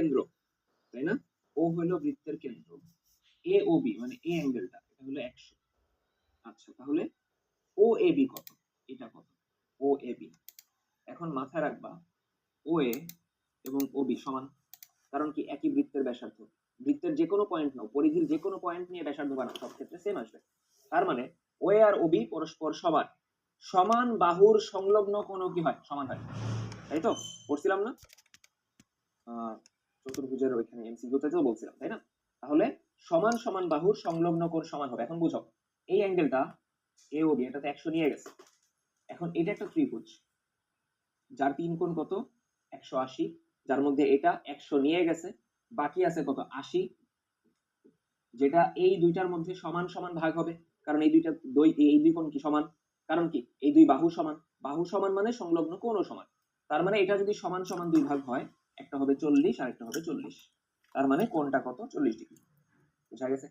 কেন্দ্র, তাই না? ও হলো বৃত্তের কেন্দ্র। এ ও বি মানে এই অ্যাঙ্গেলটা এটা হলো 100। আচ্ছা তাহলে ও এ বি কত? এটা কত? ও এ বি। এখন মাথায় রাখবা ও এ এবং ও বি সমান। কারণ কি একই বৃত্তের ব্যাসার্ধ। বৃত্তের যেকোনো পয়েন্ট নাও, পরিধির যেকোনো পয়েন্ট নিয়ে ব্যাসার্ধ বানাও, সব ক্ষেত্রে সেম আসবে। তার মানে ও এ আর ও বি পরস্পর সমান। সমান বাহুর সংলগ্ন কোণ কি হয়? সমান হয়। তাই তো? পড়ছিলাম না? চতুর্ভুজের ওইখানে এমসিকিউতেও বলছিলাম, তাই না? তাহলে সমান সমান বাহুর সংলগ্ন কোণ সমান হবে। এখন বুঝো এই অ্যাঙ্গেলটা এ ও বি এটাতে 100 নিয়ে গেছে। এখন এটা একটা ত্রিভুজ যার তিন কোণ কত? 180, যার মধ্যে এটা 100 নিয়ে গেছে, বাকি আছে কত? 80, যেটা এই দুইটার মধ্যে সমান সমান ভাগ হবে। কারণ এই দুই কোণ কি সমান? কারণ কি এই দুই বাহু সমান। বাহু সমান মানে সংলগ্ন কোণও সমান। তার মানে এটা যদি সমান সমান দুই ভাগ হয়, একটা হবে 40 আর একটা হবে 40। তার মানে কোণটা কত? 40 ডিগ্রি। বুঝা গেছে?